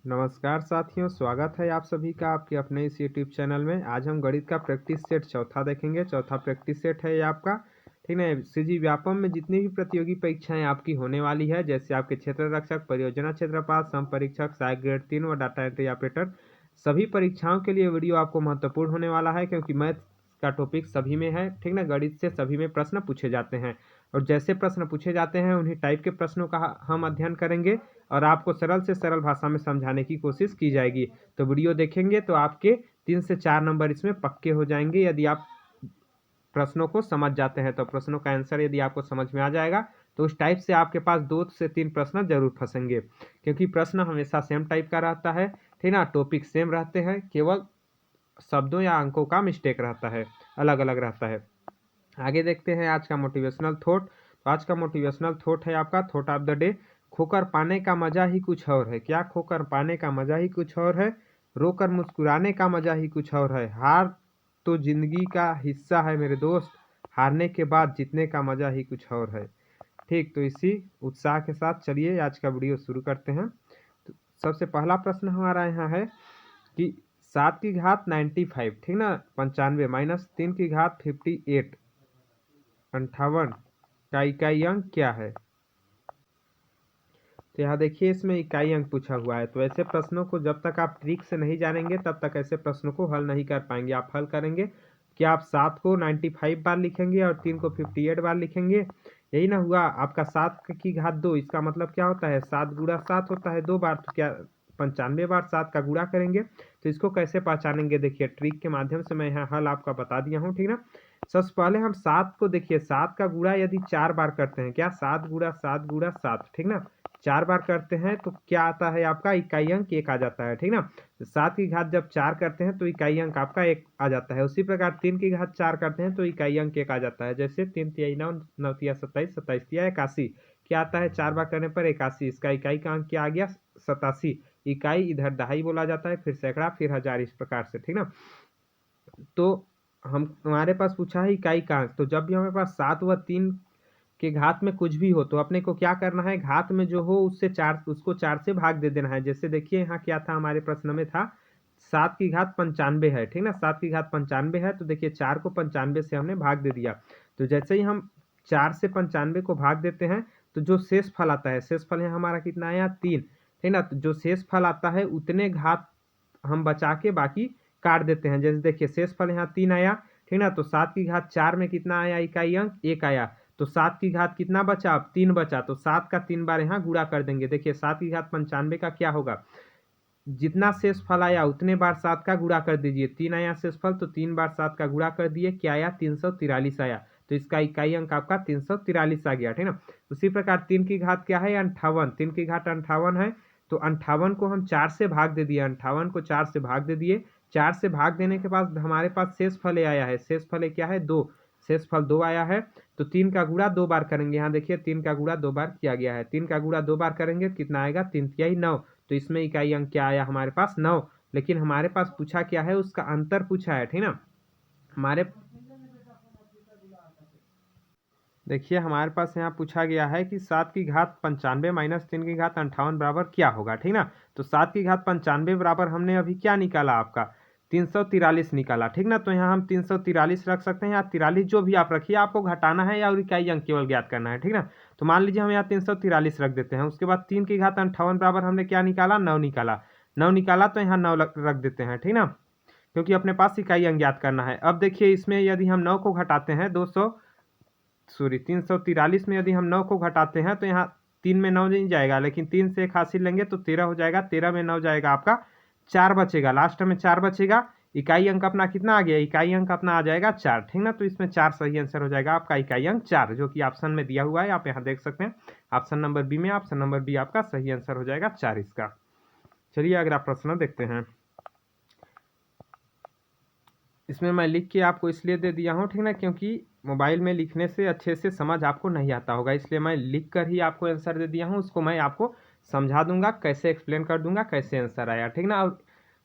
नमस्कार साथियों, स्वागत है आप सभी का आपके अपने इस यूट्यूब चैनल में। आज हम गणित का प्रैक्टिस सेट चौथा देखेंगे। चौथा प्रैक्टिस सेट है ये आपका, ठीक है। सीजी व्यापम में जितनी भी प्रतियोगी परीक्षाएं आपकी होने वाली है, जैसे आपके क्षेत्र रक्षक, परियोजना क्षेत्रपाल, सम परीक्षक, सहायक ग्रेड 3 व डाटा एंट्री ऑपरेटर, सभी परीक्षाओं के लिए वीडियो आपको महत्वपूर्ण होने वाला है, क्योंकि मैथ का टॉपिक सभी में है, ठीक ना। गणित से सभी में प्रश्न पूछे जाते हैं और जैसे प्रश्न पूछे जाते हैं उन्हीं टाइप के प्रश्नों का हम अध्ययन करेंगे और आपको सरल से सरल भाषा में समझाने की कोशिश की जाएगी। तो वीडियो देखेंगे तो आपके 3 से 4 नंबर इसमें पक्के हो जाएंगे यदि आप प्रश्नों को समझ जाते हैं। तो प्रश्नों का आंसर यदि आपको समझ में आ जाएगा तो उस टाइप से आपके पास 2 से 3 प्रश्न जरूर फंसेंगे, क्योंकि प्रश्न हमेशा सेम टाइप का रहता है, ठीक ना। टॉपिक सेम रहते हैं, केवल शब्दों या अंकों का मिस्टेक रहता है, अलग अलग रहता है। आगे देखते हैं आज का मोटिवेशनल थॉट। तो आज का मोटिवेशनल थॉट है आपका थॉट ऑफ द डे। खोकर पाने का मजा ही कुछ और है। क्या? खोकर पाने का मजा ही कुछ और है, रोकर मुस्कुराने का मजा ही कुछ और है, हार तो जिंदगी का हिस्सा है मेरे दोस्त, हारने के बाद जीतने का मजा ही कुछ और है। ठीक, तो इसी उत्साह के साथ चलिए आज का वीडियो शुरू करते हैं। तो सबसे पहला प्रश्न हमारा यहाँ है कि 7 की घात 95, ठीक ना, 95 माइनस 3 की घात 58, 58 का इकाई अंक क्या है? तो यहाँ देखिए इसमें इकाई अंक पूछा हुआ है। तो ऐसे प्रश्नों को जब तक आप ट्रिक से नहीं जानेंगे तब तक ऐसे प्रश्नों को हल नहीं कर पाएंगे। आप हल करेंगे कि आप 7 को 95 बार लिखेंगे और 3 को 58 बार लिखेंगे, यही ना हुआ आपका। 7 की घात 2, इसका मतलब क्या होता है? 7 गुणा 7 होता है 2 बार, तो क्या 95 बार 7 का गुणा करेंगे। तो इसको कैसे पहचानेंगे? देखिए ट्रिक के माध्यम से मैं यहाँ हल आपका बता दिया हूँ, ठीक ना। सबसे पहले हम 7 को देखिए, 7 का गुणा यदि 4 बार करते हैं, क्या 7 गुणा 7 गुणा 7, ठीक ना, 4 बार करते हैं तो क्या आता है आपका? इकाई अंक 1 आ जाता है, ठीक ना। 7 की घात जब 4 करते हैं तो इकाई अंक आपका 1 आ जाता है। उसी प्रकार 3 की घात 4 करते हैं तो इकाई अंक 1 आ जाता है। जैसे 3 तिहाई 9, 9 तिया 27, 27 तिया 81, क्या आता है? 4 बार करने पर 81, इसका इकाई का अंक क्या आ गया? 87। इकाई इधर दहाई बोला जाता है, फिर सैकड़ा, फिर हजार, इस प्रकार से, ठीक ना। तो हम हमारे पास पूछा है इकाई का अंक, तो जब भी हमारे पास 7 व 3 के घात में कुछ भी हो तो अपने को क्या करना है? घात में जो हो उससे 4, उसको 4 से भाग दे देना है। जैसे देखिए यहाँ क्या था, हमारे प्रश्न में था 7 की घात 95 है, ठीक ना। 7 की घात 95 है तो देखिए 4 को 95 से हमने भाग दे दिया। तो जैसे ही हम 4 से 95 को भाग देते हैं तो जो शेष फल आता है, शेष फल यहाँ हमारा कितना आया? 3, ठीक ना। तो जो शेष फल आता है उतने घात हम बचा के बाकी काट देते हैं। जैसे देखिए शेष फल यहाँ 3 आया, ठीक ना। तो 7 की घात 4 में कितना आया? इकाई अंक 1 आया। तो 7 की घात कितना बचा? अब 3 बचा, तो 7 का 3 बार यहाँ गुणा कर देंगे। देखिए 7 की घात 95 का क्या होगा? जितना शेष फल आया उतने बार 7 का गुणा कर दीजिए। 3 आया शेष फल तो 3 बार 7 का गुणा कर दिए, क्या आया? 343 आया। तो इसका इकाई अंक आपका 343 आ गया, ठीक ना। उसी प्रकार 3 की घात क्या है? 58, 3 की घात 58 है, तो 58 को हम 4 से भाग दे दिए, 58 को 4 से भाग दे दिए। 4 से भाग देने के बाद हमारे पास शेष फल आया है, शेष फल क्या है? 2, शेष फल 2 आया है। तो 3 का गुणा 2 बार करेंगे, यहाँ देखिए 3 का गुणा 2 बार किया गया है। 3 का गुणा 2 बार करेंगे कितना आएगा? 3 तिहाई 9, तो इसमें इकाई अंक क्या आया हमारे पास? 9। लेकिन हमारे पास पूछा क्या है? उसका अंतर पूछा है, ठीक ना। हमारे देखिए हमारे पास यहाँ पूछा गया है कि 7 की घात 95 माइनस 3 की घात 58 बराबर क्या होगा, ठीक ना। तो 7 की घात 95 बराबर हमने अभी क्या निकाला आपका? 343 निकाला, ठीक ना। तो यहाँ हम 343 रख सकते हैं, या 43 जो भी आप रखिए, आपको घटाना है या इकाई अंक केवल ज्ञात करना है, ठीक ना। तो मान लीजिए हम यहाँ 343 रख देते हैं। उसके बाद 3 की घात 58 बराबर हमने क्या निकाला? 9 निकाला। 9 निकाला तो यहाँ 9 रख देते हैं, ठीक ना, क्योंकि अपने पास इकाई अंक ज्ञात करना है। अब देखिए इसमें यदि हम 9 को घटाते हैं 343 में यदि हम 9 को घटाते हैं तो यहाँ 3 में 9 नहीं जाएगा, लेकिन 3 से एक हासिल लेंगे तो 13 हो जाएगा। 13 में 9 जाएगा आपका 4 बचेगा, लास्ट में 4 बचेगा। इकाई अंक अपना कितना आ गया? इकाई अंक अपना आ जाएगा 4, ठीक ना। तो इसमें 4 सही आंसर हो जाएगा आपका, इकाई अंक 4, जो कि ऑप्शन में दिया हुआ है, आप यहाँ देख सकते हैं। ऑप्शन नंबर बी में, ऑप्शन नंबर बी आपका सही आंसर हो जाएगा 4 इसका। चलिए अगला प्रश्न देखते हैं। इसमें मैं लिख के आपको इसलिए दे दिया हूँ, ठीक ना, क्योंकि मोबाइल में लिखने से अच्छे से समझ आपको नहीं आता होगा, इसलिए मैं लिख कर ही आपको आंसर दे दिया हूँ। उसको मैं आपको समझा दूंगा, कैसे एक्सप्लेन कर दूंगा कैसे आंसर आया, ठीक ना। और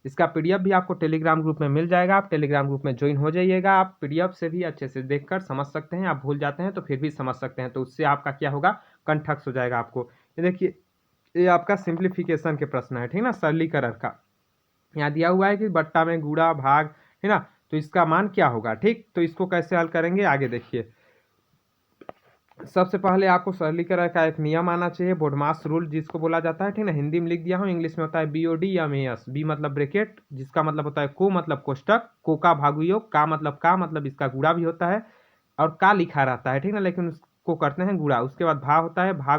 इसका पीडीएफ भी आपको टेलीग्राम ग्रुप में मिल जाएगा, आप टेलीग्राम ग्रुप में ज्वाइन हो जाइएगा। आप पीडीएफ से भी अच्छे से देखकर समझ सकते हैं, आप भूल जाते हैं तो फिर भी समझ सकते हैं, तो उससे आपका क्या होगा? कंठस्थ हो जाएगा आपको। ये देखिए ये आपका सिंप्लीफिकेशन के प्रश्न है, ठीक ना, सरलीकरण का। यहाँ दिया हुआ है कि बट्टा में गुणा भाग, है ना, तो इसका मान क्या होगा, ठीक। तो इसको कैसे हल करेंगे आगे देखिए। सबसे पहले आपको सरलीकरण का एक नियम आना चाहिए, बोडमास रूल जिसको बोला जाता है, ठीक ना। हिंदी में लिख दिया हूँ, इंग्लिश में होता है BOD या MES। बी मतलब ब्रेकेट, जिसका मतलब होता है को मतलब कोष्टक, को का भागुयोग, का मतलब इसका गुणा भी होता है, और का लिखा रहता है, ठीक ना, लेकिन उसको करते हैं गुणा। उसके बाद भाग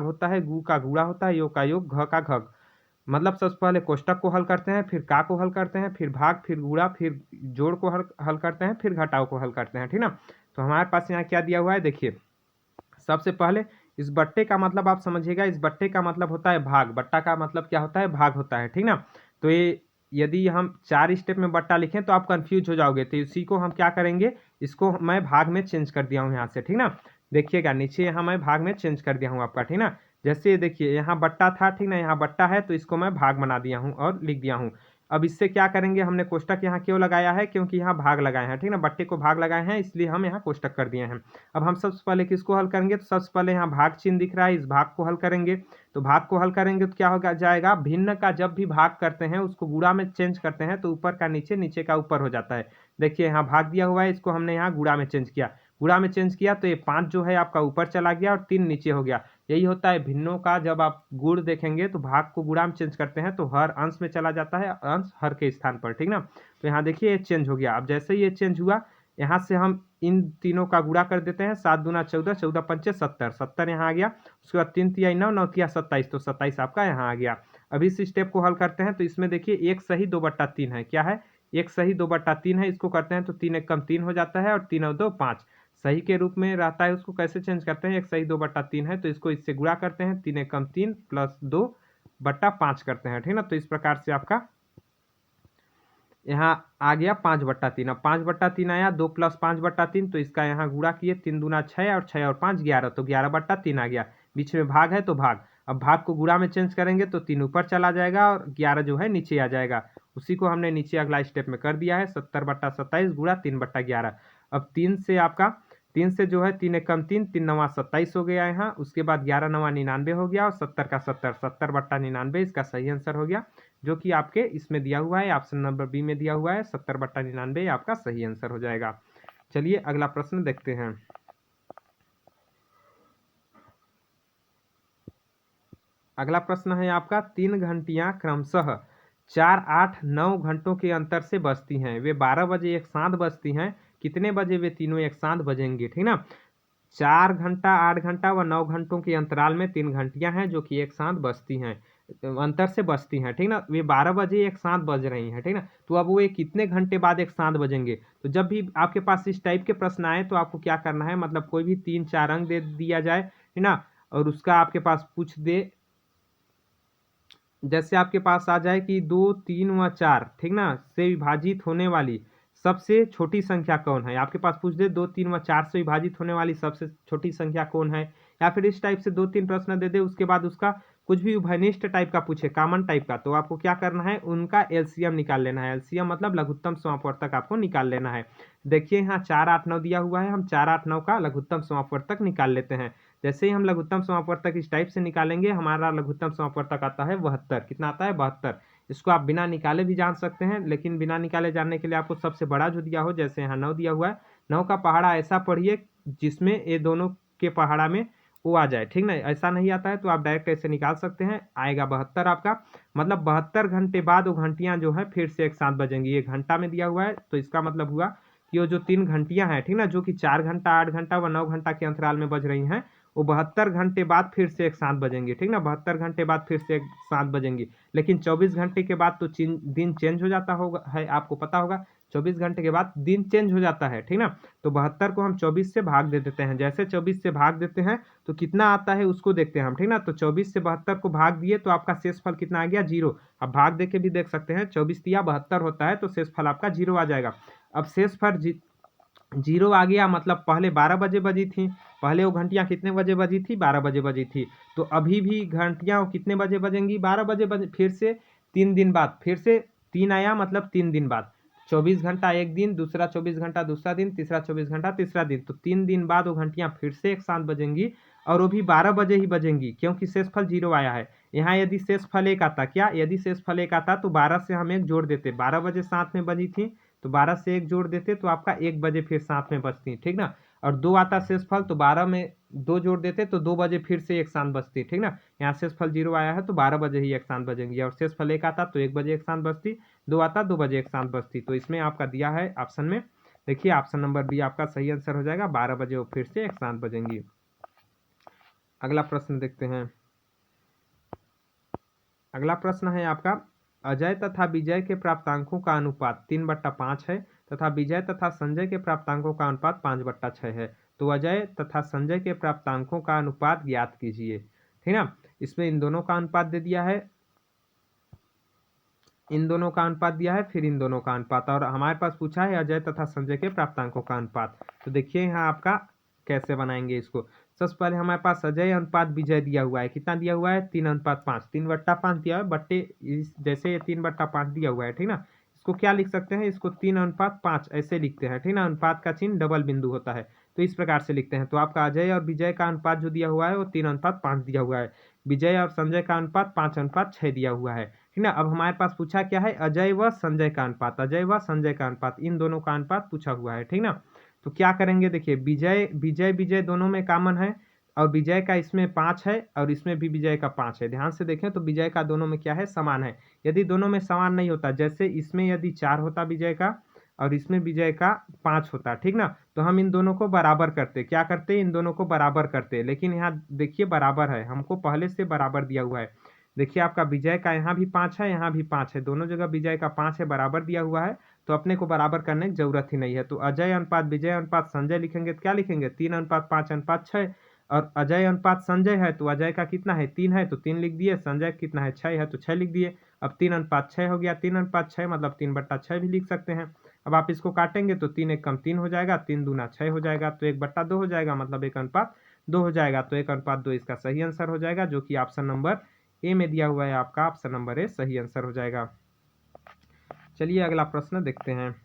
होता है, गु का गुणा होता है, योग का योग, घ का घ। मतलब सबसे पहले कोष्टक को हल करते हैं, फिर का को हल करते हैं, फिर भाग, फिर गुणा, फिर जोड़ को हल करते हैं, फिर घटाव को हल करते हैं, ठीक ना। तो हमारे पास यहाँ क्या दिया हुआ है देखिए। सबसे पहले इस बट्टे का मतलब आप समझिएगा, इस बट्टे का मतलब होता है भाग, बट्टा का मतलब क्या होता है, भाग होता है, ठीक ना। तो ये यदि हम 4 स्टेप में बट्टा लिखें तो आप कंफ्यूज हो जाओगे, तो इसी को हम क्या करेंगे, इसको मैं भाग में चेंज कर दिया हूँ यहाँ से, ठीक ना। देखिएगा नीचे यहाँ मैं भाग में चेंज कर दिया हूँ आपका, ठीक ना। जैसे ये देखिए यहाँ बट्टा था, ठीक ना, यहाँ बट्टा है तो इसको मैं भाग बना दिया हूँ और लिख दिया हूँ। अब इससे क्या करेंगे, हमने कोष्टक यहाँ क्यों लगाया है, क्योंकि यहाँ भाग लगाए हैं, ठीक ना, बट्टे को भाग लगाए हैं इसलिए हम यहाँ कोष्टक कर दिए हैं। अब हम सबसे पहले किसको हल करेंगे, तो सबसे पहले यहाँ भाग चिन्ह दिख रहा है, इस भाग को हल करेंगे। तो भाग को हल करेंगे तो क्या होगा जाएगा, भिन्न का जब भी भाग करते हैं उसको गुणा में चेंज करते हैं तो ऊपर का नीचे, नीचे का ऊपर हो जाता है। देखिए यहाँ भाग दिया हुआ है, इसको हमने यहाँ गुणा में चेंज किया, गुणा में चेंज किया तो ये 5 जो है आपका ऊपर चला गया और 3 नीचे हो गया। यही होता है भिन्नों का, जब आप गुण देखेंगे तो भाग को गुणा में चेंज करते हैं तो हर अंश में चला जाता है, अंश हर के स्थान पर, ठीक ना। तो यहाँ देखिए ये चेंज हो गया। अब जैसे ही ये चेंज हुआ, यहाँ से हम इन तीनों का गुणा कर देते हैं, 7 दूना 14, 14 पंचे 70, 70 यहाँ आ गया। उसके बाद 3 तिया 9, 9 तिया 27, तो 27 आपका यहाँ आ गया। अब इस स्टेप को हल करते हैं तो इसमें देखिए 1 सही 2/3 है, क्या है, 1 सही 2/3 है। इसको करते हैं तो 3 1 कम 3 हो जाता है और 3 और 2 5 सही के रूप में रहता है। उसको कैसे चेंज करते हैं, 1 सही 2/3 है तो इसको इससे गुणा करते हैं, 3 1 कम 3 प्लस 2/5 करते हैं, ठीक ना। तो इस प्रकार से आपका यहाँ आ गया 5/3। अब 5/3 आया, 2 + 5/3, तो इसका यहाँ गुणा किए, 3 दूना 6 और 6 और 5 11, तो 11/3 आ गया। बीच में भाग है तो भाग, अब भाग को गुणा में चेंज करेंगे तो 3 ऊपर चला जाएगा और 11 जो है नीचे आ जाएगा। उसी को हमने नीचे अगला स्टेप में कर दिया है, 70/27 गुणा 3/11। अब 3 से आपका, 3 से जो है 3 1 कम 3, 3 9 27 हो गया यहाँ। उसके बाद 11 9 99 हो गया और 70 का 70, 70/99 इसका सही आंसर हो गया, जो कि आपके इसमें दिया हुआ है, ऑप्शन नंबर बी में दिया हुआ है, 70/99 आपका सही आंसर हो जाएगा। चलिए अगला प्रश्न देखते हैं। अगला प्रश्न है आपका, 3 घंटियां क्रमशः 4 8 9 घंटों के अंतर से बजती हैं, वे 12 बजे एक साथ बजती हैं, कितने बजे वे तीनों एक साथ बजेंगी, ठीक ना। 4 घंटा, 8 घंटा व 9 घंटों के अंतराल में 3 घंटियां हैं जो कि एक साथ बजती हैं, अंतर से बजती हैं, ठीक ना। वे 12 बजे एक साथ बज रही हैं, ठीक ना। तो अब वो ये कितने घंटे बाद एक साथ बजेंगे, तो जब भी आपके पास इस टाइप के प्रश्न आए तो आपको क्या करना है, मतलब कोई भी 3 4 अंक दे दिया जाए, है ना, और उसका आपके पास पूछ दे, जैसे आपके पास आ जाए कि 2 3 व 4, ठीक ना, से विभाजित होने वाली सबसे छोटी संख्या कौन है। आपके पास पूछ दे 2 3 व 4 से विभाजित होने वाली सबसे छोटी संख्या कौन है, या फिर इस टाइप से 2 3 प्रश्न दे दे, उसके बाद उसका कुछ भी उभयनिष्ठ टाइप का पूछे, कॉमन टाइप का, तो आपको क्या करना है, उनका एलसीएम निकाल लेना है। एलसीएम मतलब लघुत्तम समापवर्तक आपको निकाल लेना है। देखिए यहाँ 4 8 9 दिया हुआ है, हम 4 8 9 का लघुत्तम समापवर्तक निकाल लेते हैं। जैसे ही हम लघुत्तम समापवर्तक इस टाइप से निकालेंगे, हमारा लघुत्तम समापवर्तक आता है 72। कितना आता है, 72। इसको आप बिना निकाले भी जान सकते हैं, लेकिन बिना निकाले जानने के लिए आपको सबसे बड़ा जो दिया हो, जैसे यहाँ 9 दिया हुआ है, 9 का पहाड़ा ऐसा पढ़िए जिसमें ये दोनों के पहाड़ा में वो आ जाए, ठीक ना। ऐसा नहीं आता है तो आप डायरेक्ट ऐसे निकाल सकते हैं, आएगा 72 आपका। मतलब 72 घंटे बाद वो घंटियां जो है फिर से एक साथ बजेंगी। ये घंटा में दिया हुआ है तो इसका मतलब हुआ कि वो जो 3 घंटियां हैं, ठीक ना, जो कि 4 घंटा 8 घंटा व 9 घंटा के अंतराल में बज रही हैं, वो 72 घंटे बाद फिर से एक साथ बजेंगी, ठीक ना। 72 घंटे बाद फिर से एक साथ बजेंगी, लेकिन 24 घंटे के बाद तो दिन चेंज हो जाता होगा, है आपको पता होगा, 24 घंटे के बाद दिन चेंज हो जाता है, ठीक ना। तो 72 को हम 24 से भाग दे देते हैं। जैसे 24 से भाग देते हैं तो कितना आता है उसको देखते हैं हम, ठीक ना। तो 24 से 72 को भाग दिए तो आपका शेषफल कितना आ गया, 0। अब भाग दे के भी देख सकते हैं, 24 तिया 72 होता है तो शेषफल आपका 0 आ जाएगा। अब शेषफल 0 आ गया, मतलब पहले 12 बजे बजी थी, पहले वो घंटियां कितने बजे बजी थी, 12 बजे बजी थी, तो अभी भी घंटियां वो कितने बजे बजेंगी, 12 बजे बजे। फिर से 3 दिन बाद फिर से 3 आया, मतलब 3 दिन बाद, 24 घंटा एक दिन, दूसरा 24 घंटा दूसरा दिन, तीसरा 24 घंटा तीसरा दिन, तो 3 दिन बाद वो घंटियां फिर से एक साथ बजेंगी और वो भी 12 बजे ही बजेंगी, क्योंकि शेषफल 0 आया है। यहाँ यदि शेषफल 1 आता, क्या यदि शेषफल 1 आता तो 12 से हम 1 जोड़ देते, 12 बजे साथ में बजी थी तो 12 से 1 जोड़ देते तो आपका 1 बजे फिर साथ में बजती, ठीक ना। और 2 आता शेषफल तो 12 में 2 जोड़ देते तो 2 बजे फिर से एक साथ बजती, ठीक ना। यहाँ शेषफल 0 आया है तो 12 बजे ही एक साथ बजेंगी, और शेषफल 1 आता तो 1 बजे एक साथ बजती, 2 आता 2 बजे एक साथ बजती। तो इसमें आपका दिया है ऑप्शन में, देखिए ऑप्शन नंबर बी आपका सही आंसर हो जाएगा, 12 बजे वो फिर से एक साथ बजेंगी। अगला प्रश्न देखते हैं। अगला प्रश्न है आपका, अजय तथा विजय के प्राप्तांकों का अनुपात 3/5 है तथा विजय तथा संजय के प्राप्तांकों का अनुपात 5/6 है। तो अजय तथा संजय के प्राप्तांकों का अनुपात ज्ञात कीजिए, ठीक ना। इसमें इन दोनों का अनुपात दे दिया है, इन दोनों का अनुपात दिया है, फिर इन दोनों का अनुपात, और हमारे पास पूछा है अजय तथा संजय के प्राप्तांकों का अनुपात। तो देखिए यहाँ आपका कैसे बनाएंगे इसको। सबसे पहले हमारे पास अजय अनुपात विजय दिया हुआ है, कितना दिया हुआ है 3/5, 3/5 दिया है, बट्टे जैसे ये 3/5 दिया हुआ है, ठीक ना। इसको क्या लिख सकते हैं, इसको 3/5 ऐसे लिखते हैं, ठीक ना। अनुपात का चिन्ह डबल बिंदु होता है तो इस प्रकार से लिखते हैं। तो आपका अजय और विजय का अनुपात जो दिया हुआ है वो 3/5 दिया हुआ है, विजय और संजय का अनुपात 5/6 दिया हुआ है, ठीक ना। अब हमारे पास पूछा क्या है, अजय व संजय का अनुपात, अजय व संजय का अनुपात, इन दोनों का अनुपात पूछा हुआ है, ठीक ना। तो क्या करेंगे, देखिए विजय विजय विजय दोनों में कॉमन है, और विजय का इसमें 5 है और इसमें भी विजय का 5 है। ध्यान से देखें तो विजय का दोनों में क्या है, समान है। यदि दोनों में समान नहीं होता, जैसे इसमें यदि 4 होता विजय का और इसमें विजय का 5 होता, ठीक ना, तो हम इन दोनों को बराबर करते, क्या करते, इन दोनों को बराबर करते। लेकिन यहाँ देखिए बराबर है, हमको पहले से बराबर दिया हुआ है। देखिए आपका विजय का यहाँ भी 5 है, यहाँ भी 5 है, दोनों जगह विजय का 5 है, बराबर दिया हुआ है, तो अपने को बराबर करने की जरूरत ही नहीं है। तो अजय अनुपात विजय अनुपात संजय लिखेंगे तो क्या लिखेंगे, 3/5/6, और अजय अनुपात संजय है तो अजय का कितना है 3 है तो 3 लिख दिए, संजय कितना है 6 है तो 6 लिख दिए। अब 3/6 हो गया, 3/6 मतलब 3/6 भी लिख सकते हैं। अब आप इसको काटेंगे तो 3 1 3 हो जाएगा, 3 दूना 6 हो जाएगा, तो 1/2 हो जाएगा, मतलब 1/2 हो जाएगा। तो 1/2 इसका सही आंसर हो जाएगा, जो कि ऑप्शन नंबर ए में दिया हुआ है आपका, ऑप्शन नंबर ए सही आंसर हो जाएगा। चलिए अगला प्रश्न देखते हैं।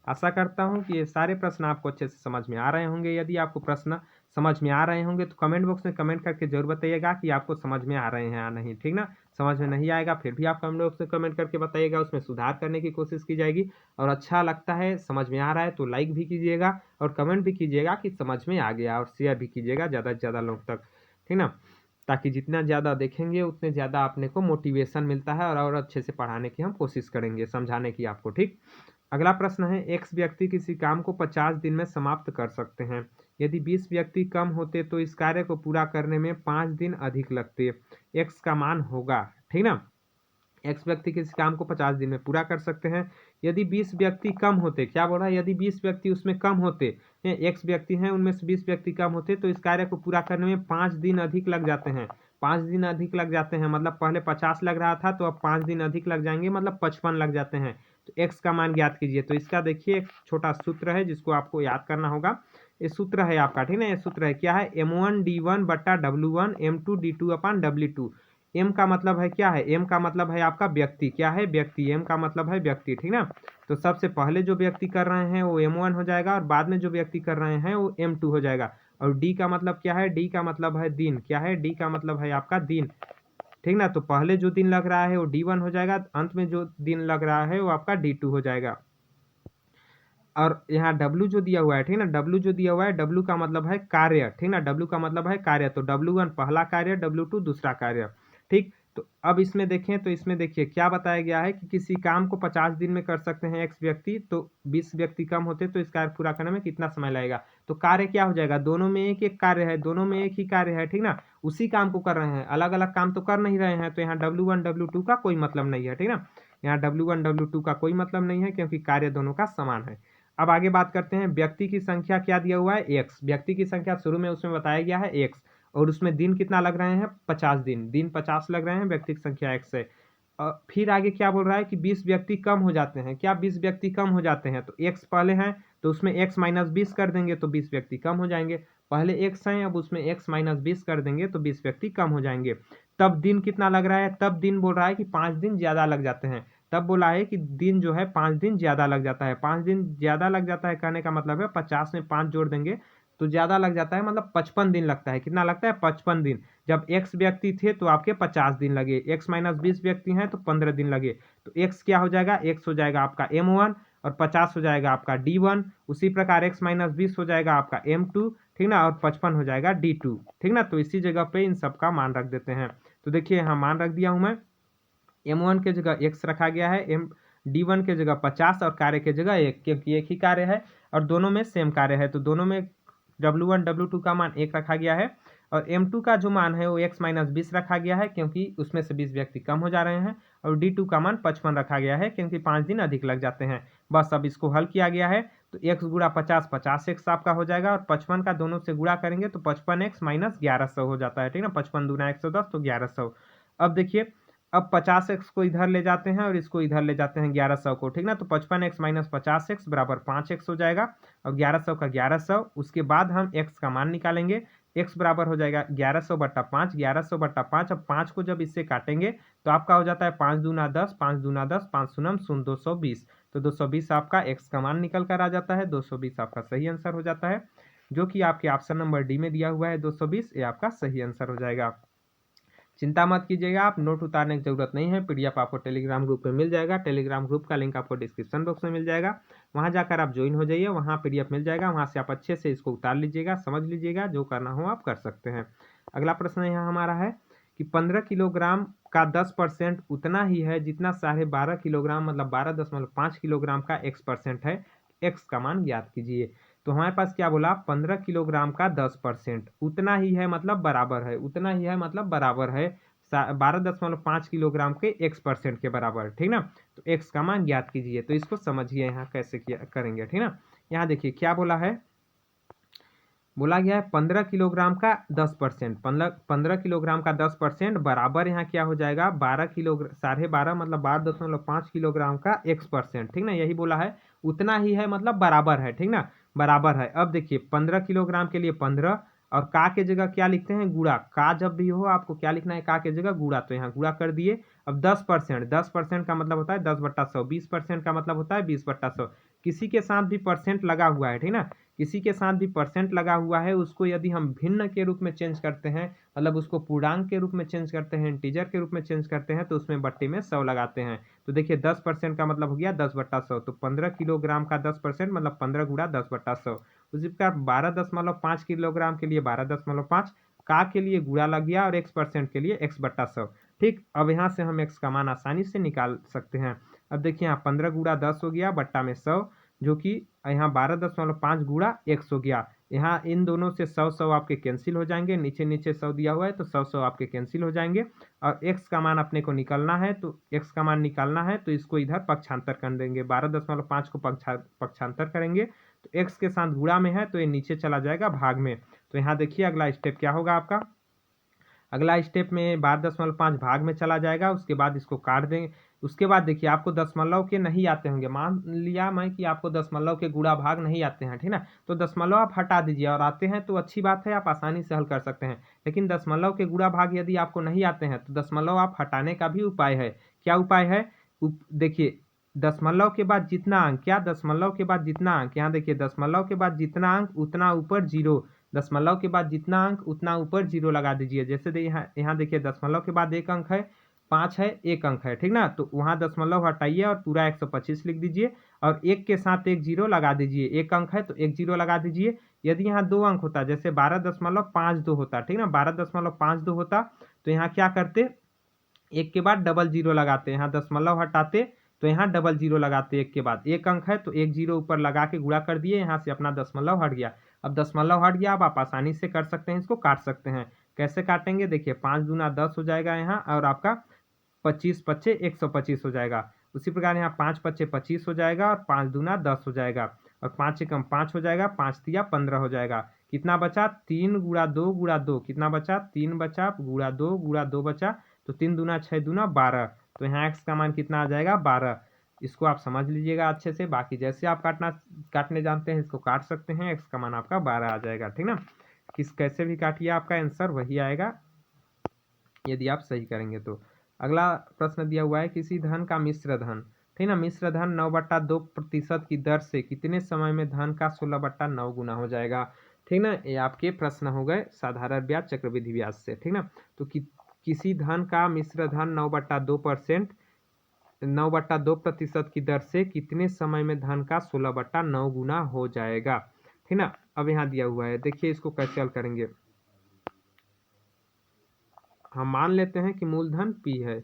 आशा करता हूं कि ये सारे प्रश्न आपको अच्छे से समझ में आ रहे होंगे। यदि आपको प्रश्न समझ में आ रहे होंगे तो कमेंट बॉक्स में कमेंट करके जरूर बताइएगा कि आपको समझ में आ रहे हैं या नहीं, ठीक ना। समझ में नहीं आएगा फिर भी आप कमेंट बॉक्स में कमेंट करके बताइएगा, उसमें सुधार करने की कोशिश की जाएगी। और अच्छा लगता है, समझ में आ रहा है तो लाइक भी कीजिएगा और कमेंट भी कीजिएगा कि समझ में आ गया, और शेयर भी कीजिएगा ज़्यादा से ज़्यादा लोग तक, ठीक ना। ताकि जितना ज़्यादा देखेंगे उतने ज़्यादा अपने को मोटिवेशन मिलता है, और अच्छे से पढ़ाने की हम कोशिश करेंगे, समझाने की आपको, ठीक। अगला प्रश्न है, एक्स व्यक्ति किसी काम को 50 दिन में समाप्त कर सकते हैं। यदि 20 व्यक्ति कम होते तो इस कार्य को पूरा करने में 5 दिन अधिक लगते। एक्स का मान होगा, ठीक ना। एक्स व्यक्ति किसी काम को 50 दिन में पूरा कर सकते हैं। यदि 20 व्यक्ति कम होते, क्या बोल रहा है, यदि 20 व्यक्ति उसमें कम होते, एक्स व्यक्ति हैं उनमें से 20 व्यक्ति कम होते तो इस कार्य को पूरा करने में 5 दिन अधिक लग जाते हैं। 5 दिन अधिक लग जाते हैं, मतलब पहले 50 लग रहा था तो अब 5 दिन अधिक लग जाएंगे, मतलब 55 लग जाते हैं। तो एक्स का मान ज्ञात कीजिए। तो इसका देखिए एक छोटा सूत्र है जिसको आपको याद करना होगा। ये सूत्र है आपका, ठीक है। ये सूत्र है क्या है, M1D1/W1 M2D2/W2। एम का मतलब है क्या है, एम का मतलब है आपका व्यक्ति, क्या है, व्यक्ति, एम का मतलब है व्यक्ति, ठीक ना। तो सबसे पहले जो व्यक्ति कर रहे हैं वो M1 हो जाएगा, और बाद में जो व्यक्ति कर रहे हैं वो M2 हो जाएगा। और डी का मतलब क्या है, डी का मतलब है दिन, क्या है, डी का मतलब है आपका दिन, ठीक ना। तो पहले जो दिन लग रहा है वो D1 हो जाएगा, अंत में जो दिन लग रहा है वो आपका D2 हो जाएगा। और यहाँ W जो दिया हुआ है, ठीक ना, W जो दिया हुआ है, W का मतलब है कार्य, ठीक ना, W का मतलब है कार्य। तो W1 पहला कार्य, W2 दूसरा कार्य, ठीक। तो अब इसमें देखें तो इसमें देखिए क्या बताया गया है कि किसी काम को 50 दिन में कर सकते हैं एक्स व्यक्ति, तो 20 व्यक्ति कम होते तो इस कार्य पूरा करने में कितना समय लगेगा। तो कार्य क्या हो जाएगा, दोनों में एक एक कार्य है, दोनों में एक ही कार्य है, ठीक ना। उसी काम को कर रहे हैं, अलग अलग काम तो कर नहीं रहे हैं। तो यहाँ W1 W2 का कोई मतलब नहीं है, ठीक ना। यहाँ W1 W2 का कोई मतलब नहीं है, क्योंकि कार्य दोनों का समान है। अब आगे बात करते हैं, व्यक्ति की संख्या क्या दिया हुआ है, एक्स। व्यक्ति की संख्या शुरू में उसमें बताया गया है एक्स, और उसमें दिन कितना लग रहे हैं 50 दिन, दिन 50 लग रहे हैं, व्यक्ति की संख्या एक्स है। फिर आगे क्या बोल रहा है कि 20 व्यक्ति कम हो जाते हैं, क्या 20 व्यक्ति कम हो जाते हैं, तो एक्स पहले हैं तो उसमें x माइनस 20 कर देंगे तो 20 व्यक्ति कम हो जाएंगे। पहले x हैं, अब उसमें x माइनस 20 कर देंगे तो 20 व्यक्ति कम हो जाएंगे। तब दिन कितना लग रहा है, तब दिन बोल रहा है कि 5 दिन ज्यादा लग जाते हैं। तब बोला है कि दिन जो है 5 दिन ज्यादा लग जाता है, 5 दिन ज्यादा लग जाता है, कहने का मतलब है 50 में 5 जोड़ देंगे तो ज़्यादा लग जाता है, मतलब 55 दिन लगता है। कितना लगता है? 55 दिन। जब x व्यक्ति थे तो आपके 50 दिन लगे, x माइनस 20 व्यक्ति हैं तो 15 दिन लगे। तो x क्या हो जाएगा? x हो जाएगा आपका m1 और 50 हो जाएगा आपका d1। उसी प्रकार x माइनस 20 हो जाएगा आपका m2, ठीक ना, और 55 हो जाएगा d2, ठीक ना। तो इसी जगह पे इन सब का मान रख देते हैं। तो देखिए यहाँ मान रख दिया हूँ मैं, m1 के जगह x रखा गया है, d1 के जगह 50 और कार्य के जगह 1, क्योंकि एक ही कार्य है और दोनों में सेम कार्य है, तो दोनों में w1 w2 का मान 1 रखा गया है। और m2 का जो मान है वो x माइनस 20 रखा गया है, क्योंकि उसमें से 20 व्यक्ति कम हो जा रहे हैं। और d2 का मान 55 रखा गया है, क्योंकि 5 दिन अधिक लग जाते हैं। बस अब इसको हल किया गया है, तो x गुणा 50 50x आपका हो जाएगा, और 55 का दोनों से गुणा करेंगे तो 55x माइनस 1100 हो जाता है, ठीक ना। 55 दूना 110 तो 1100। अब देखिए, अब 50x को इधर ले जाते हैं और इसको इधर ले जाते हैं 1100 को, ठीक ना। तो 55x माइनस 50x बराबर 5x हो जाएगा, और 1100 का 1100। उसके बाद हम x का मान निकालेंगे, x बराबर हो जाएगा 1100 बट्टा 5, 1100 बट्टा 5। अब 5 को जब इससे काटेंगे तो आपका हो जाता है 5 दूना 10, 5 दूना 10, 5 शून्य शून्य, 220। तो 220 आपका x का मान निकल कर आ जाता है। 220 आपका सही आंसर हो जाता है, जो कि आपके ऑप्शन नंबर डी में दिया हुआ है 220, ये आपका सही आंसर हो जाएगा। चिंता मत कीजिएगा, आप नोट उतारने की जरूरत नहीं है, पीडीएफ आपको टेलीग्राम ग्रुप में मिल जाएगा। टेलीग्राम ग्रुप का लिंक आपको डिस्क्रिप्शन बॉक्स में मिल जाएगा, वहां जाकर आप ज्वाइन हो जाइए, वहां पीडीएफ मिल जाएगा, वहां से आप अच्छे से इसको उतार लीजिएगा, समझ लीजिएगा, जो करना हो आप कर सकते हैं। अगला प्रश्न यहाँ हमारा है कि 15 किलोग्राम का 10% उतना ही है जितना 12.5 किलोग्राम, मतलब 12.5 किलोग्राम का x% है, x का मान ज्ञात कीजिए। तो हमारे पास क्या बोला? 15 किलोग्राम का 10%, उतना ही है मतलब बराबर है, उतना ही है मतलब बराबर है 12.5 किलोग्राम के x% के बराबर, ठीक ना। तो x का मान ज्ञात कीजिए। तो इसको समझिए यहाँ कैसे किया करेंगे, ठीक ना। यहाँ देखिए क्या बोला है, बोला गया है 15 किलोग्राम का 10%, 15 किलोग्राम का 10% बराबर यहाँ क्या हो जाएगा? 12 किलो 12.5 मतलब 12.5 किलोग्राम का x%, ठीक ना। यही बोला है, उतना ही है मतलब बराबर है, ठीक ना, बराबर है। अब देखिए 15 किलोग्राम के लिए 15, और का के जगह क्या लिखते हैं? गुणा। का जब भी हो आपको क्या लिखना है? का के जगह गुणा, तो यहाँ गुणा कर दिए। अब 10%, 10% का मतलब होता है 10/100, 20% का मतलब होता है 20/100। किसी के साथ भी परसेंट लगा हुआ है, ठीक ना, किसी के साथ भी परसेंट लगा हुआ है, उसको यदि हम भिन्न के रूप में चेंज करते हैं, मतलब उसको पूर्णांक के रूप में चेंज करते हैं, इंटीजर के रूप में चेंज करते हैं, तो उसमें बट्टे में 100 लगाते हैं। तो देखिए 10% का मतलब हो गया 10/100, तो 15 किलोग्राम का 10% मतलब 15 गुणा 10/100। उसी प्रकार 12.5 किलोग्राम के लिए 12.5, का के लिए गुणा लग गया, और x% के लिए x/100। ठीक, अब यहाँ से हम x का मान आसानी से निकाल सकते हैं। अब देखिए यहाँ 15 गुणा 10 हो गया बट्टा में 100, जो कि यहाँ 12.5 गुणा x हो गया। यहाँ इन दोनों से 100 आपके कैंसिल हो जाएंगे, नीचे नीचे 100 दिया हुआ है तो 100 आपके कैंसिल हो जाएंगे। और x का मान अपने को निकालना है, तो x का मान निकालना है तो इसको इधर पक्षांतर कर देंगे, 12.5 को पक्षांतर करेंगे तो x के साथ गुणा में है तो ये नीचे चला जाएगा भाग में। तो यहाँ देखिए अगला स्टेप क्या होगा आपका, अगला स्टेप में 12.5 भाग में चला जाएगा, उसके बाद इसको काट देंगे। उसके बाद देखिए आपको दशमलव के नहीं आते होंगे, मान लिया मैं कि आपको दशमलव के गुणा भाग नहीं आते हैं, ठीक ना, तो दशमलव आप हटा दीजिए, और आते हैं तो अच्छी बात है, आप आसानी से हल कर सकते हैं। लेकिन दशमलव के गुणा भाग यदि आपको नहीं आते हैं तो दशमलव आप हटाने का भी उपाय है। क्या उपाय है? देखिए दशमलव के बाद जितना अंक, क्या दशमलव के बाद जितना अंक, यहाँ देखिए दशमलव के बाद जितना अंक उतना ऊपर जीरो, दशमलव के बाद जितना अंक उतना ऊपर जीरो लगा दीजिए। जैसे यहाँ देखिए दशमलव के बाद एक अंक है, 5 है, एक अंक है, ठीक ना, तो वहाँ दशमलव हटाइए और पूरा 125 लिख दीजिए, और एक के साथ एक जीरो लगा दीजिए। एक अंक है तो एक जीरो लगा दीजिए। यदि यहाँ 2 अंक होता, जैसे 12.52 होता, ठीक ना, 12.52 होता, तो यहाँ क्या करते, एक के बाद डबल जीरो लगाते, यहाँ दशमलव हटाते तो यहाँ डबल जीरो लगाते, एक के बाद एक अंक है तो एक जीरो ऊपर लगा के गुणा कर दिए, यहाँ से अपना दशमलव हट गया। अब दशमलव हट गया, अब आप आसानी से कर सकते हैं, इसको काट सकते हैं। कैसे काटेंगे? देखिए 5 दूना 10 हो जाएगा यहाँ, और आपका 25 पच्चे 125 हो जाएगा। उसी प्रकार यहाँ 5 पच्चे 25 हो जाएगा, और 5 दूना 10 हो जाएगा, और 5 एकम 5 हो जाएगा, 5 तिया 15 हो जाएगा। कितना बचा? 3 गुणा 2 गुणा 2, कितना बचा? 3 बचा, गुणा 2 गुणा 2 बचा, तो 3 दूना 6 दूना 12। तो यहाँ x का मान कितना आ जाएगा? 12। इसको आप समझ लीजिएगा अच्छे से, बाकी जैसे आप काटने जानते हैं इसको काट सकते हैं, x का मान आपका 12 आ जाएगा, ठीक ना। कैसे भी काटिए आपका आंसर वही आएगा यदि आप सही करेंगे तो। अगला प्रश्न दिया हुआ है, किसी धन का मिश्र धन, ठीक ना, मिश्र धन 9/2% की दर से कितने समय में धन का 16/9 गुना हो जाएगा। ठीक ना। ये आपके प्रश्न हो गए साधारण ब्याज चक्रवृद्धि ब्याज से, ठीक ना। तो किसी धन का मिश्र धन 9/2% 9/2% की दर से कितने समय में धन का 16/9 गुना हो जाएगा, ठीक ना। अब यहाँ दिया हुआ है, देखिए इसको कैसे हल करेंगे। हम मान लेते हैं कि मूलधन P है,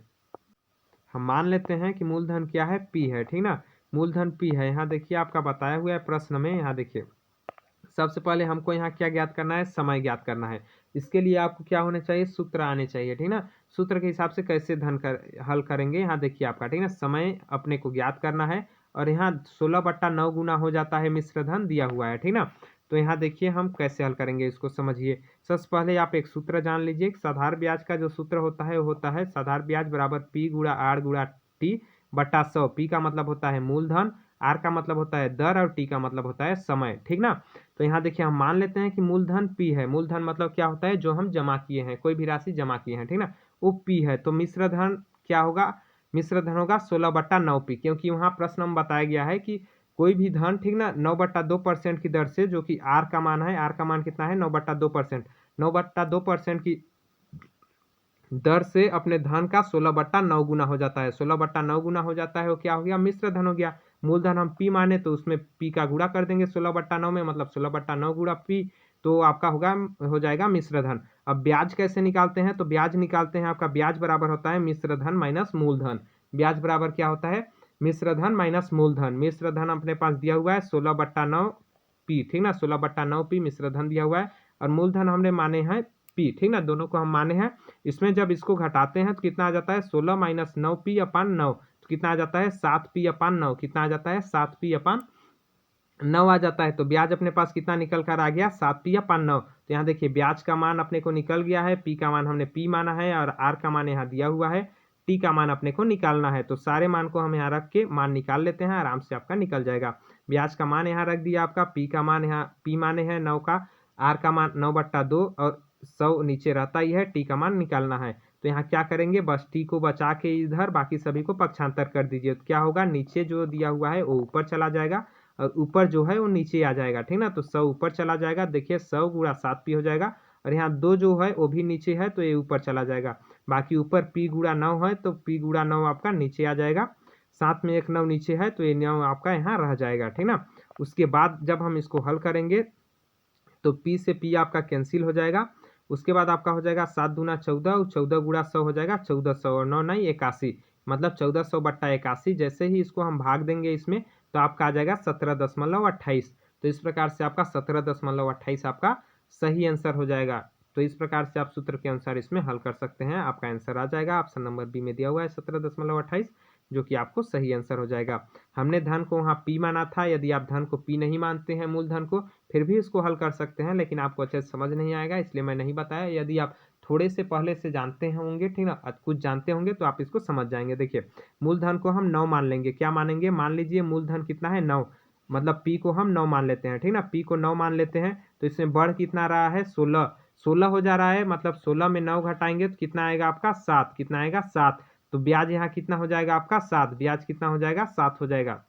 हम मान लेते हैं कि मूलधन क्या है, P है, ठीक ना। मूलधन P है। यहाँ देखिए आपका बताया हुआ है प्रश्न में, यहाँ देखिए सबसे पहले हमको यहाँ क्या ज्ञात करना है, समय ज्ञात करना है। इसके लिए आपको क्या होने चाहिए, सूत्र आने चाहिए, ठीक ना। सूत्र के हिसाब से कैसे हल करेंगे, यहाँ देखिए आपका, ठीक ना। समय अपने को ज्ञात करना है और यहाँ 16/9 गुना हो जाता है मिश्र धन दिया हुआ है, ठीक ना। तो यहाँ देखिए हम कैसे हल करेंगे, इसको समझिए। सबसे पहले आप एक सूत्र जान लीजिए। साधारण ब्याज का जो सूत्र होता है वो होता है साधारण ब्याज बराबर P गुणा R गुणा T बटा 100। P का मतलब होता है मूलधन, R का मतलब होता है दर और T का मतलब होता है समय, ठीक ना। तो यहाँ देखिए हम मान लेते हैं कि मूलधन P है। मूलधन मतलब क्या होता है, जो हम जमा किए हैं, कोई भी राशि जमा किए हैं, ठीक ना, वो P है। तो मिश्र धन क्या होगा, मिश्र धन होगा 16/9P, क्योंकि वहाँ प्रश्न में बताया गया है कि कोई भी धन, ठीक ना, 9/2% की दर से, जो कि R का मान है, R का मान कितना है 9/2%, 9/2% की दर से अपने धन का 16/9 गुना हो जाता है। 16/9 गुना हो जाता है, वो क्या हो गया, मिश्र धन हो गया। मूलधन हम P माने तो उसमें P का गुणा कर देंगे 16/9 में, मतलब 16/9 गुणा P, तो आपका हो जाएगा मिश्र धन। अब ब्याज कैसे निकालते हैं, तो ब्याज निकालते हैं, आपका ब्याज बराबर होता है मिश्र धन माइनस मूलधन। ब्याज बराबर क्या होता है, मिश्र धन माइनस मूलधन। मिश्र धन अपने पास दिया हुआ है 16/9 P, ठीक ना, 16/9 P मिश्र धन दिया हुआ है, और मूलधन हमने माने हैं P, ठीक ना, दोनों को हम माने हैं। इसमें जब इसको घटाते हैं तो कितना आ जाता है, 16 माइनस 9P/9, तो कितना आ जाता है 7P/9, कितना आ जाता है 7P/9 आ जाता है। तो ब्याज अपने पास कितना निकल कर आ गया, 7P/9। तो यहाँ देखिए ब्याज का मान अपने को निकल गया है, P का मान हमने P माना है और R का मान यहाँ दिया हुआ है, T का मान अपने को निकालना है। तो सारे मान को हम यहाँ रख के मान निकाल लेते हैं, आराम से आपका निकल जाएगा। ब्याज का मान यहाँ रख दिया आपका, P का मान यहाँ P माने हैं 9 का, R का मान 9/2 और 100 नीचे रहता ही है, T का मान निकालना है। तो यहाँ क्या करेंगे, बस T को बचा के इधर बाकी सभी को पक्षांतर कर दीजिए। तो क्या होगा, नीचे जो दिया हुआ है वो ऊपर चला जाएगा और ऊपर जो है वो नीचे आ जाएगा, ठीक ना। तो 100 ऊपर चला जाएगा, देखिए 100 गुणा 7P हो जाएगा, और यहाँ 2 जो है वो भी नीचे है तो ये ऊपर चला जाएगा। बाकी ऊपर P गुणा 9 है तो P गुणा 9 आपका नीचे आ जाएगा, साथ में एक 9 नीचे है तो ये 9 आपका यहाँ रह जाएगा, ठीक ना। उसके बाद जब हम इसको हल करेंगे तो P से P आपका कैंसिल हो जाएगा। उसके बाद आपका हो जाएगा 7 दूना 14, 14 गुणा 100 हो जाएगा 1400, और 9 नहीं 81, मतलब 1400/81। जैसे ही इसको हम भाग देंगे इसमें तो आपका आ जाएगा 17.28। तो इस प्रकार से आपका 17.28 आपका सही आंसर हो जाएगा। तो इस प्रकार से आप सूत्र के अनुसार इसमें हल कर सकते हैं, आपका आंसर आ जाएगा। ऑप्शन नंबर बी में दिया हुआ है 17.28, जो कि आपको सही आंसर हो जाएगा। हमने धन को वहाँ P माना था, यदि आप धन को P नहीं मानते हैं मूलधन को, फिर भी इसको हल कर सकते हैं, लेकिन आपको अच्छे से समझ नहीं आएगा इसलिए मैं नहीं बताया। यदि आप थोड़े से पहले से जानते होंगे, ठीक ना, कुछ जानते होंगे तो आप इसको समझ जाएंगे। देखिए मूलधन को हम 9 मान लेंगे, क्या मानेंगे, मान लीजिए मूलधन कितना है 9, मतलब P को हम 9 मान लेते हैं, ठीक ना। P को 9 मान लेते हैं तो इसमें बढ़ कितना रहा है 16, 16 हो जा रहा है, मतलब 16 में 9 घटाएंगे तो कितना आएगा आपका 7, कितना आएगा 7। तो ब्याज यहाँ कितना हो जाएगा आपका 7, ब्याज कितना हो जाएगा 7 हो जाएगा।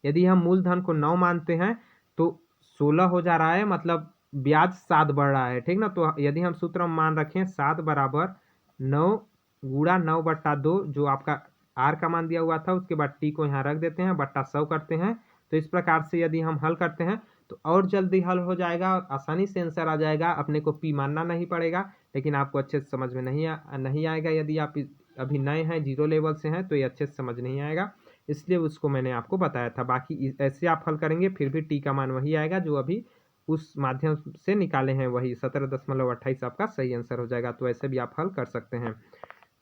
यदि हम मूलधन को 9 मानते हैं तो 16 हो जा रहा है, मतलब ब्याज 7 बढ़ रहा है, ठीक ना। तो यदि हम सूत्र में मान रखें 7 बराबर 9 गुणा 9/2, जो आपका R का मान दिया हुआ था, उसके बाद T को यहाँ रख देते हैं, बट्टा 100 करते हैं। तो इस प्रकार से यदि हम हल करते हैं तो और जल्दी हल हो जाएगा और आसानी से आंसर आ जाएगा, अपने को P मानना नहीं पड़ेगा। लेकिन आपको अच्छे से समझ में नहीं आएगा, यदि आप अभी नए हैं, जीरो लेवल से हैं, तो ये अच्छे से समझ नहीं आएगा, इसलिए उसको मैंने आपको बताया था। बाकी ऐसे आप हल करेंगे फिर भी T का मान वही आएगा जो अभी उस माध्यम से निकाले हैं, वही 17.28 आपका सही आंसर हो जाएगा। तो ऐसे भी आप हल कर सकते हैं।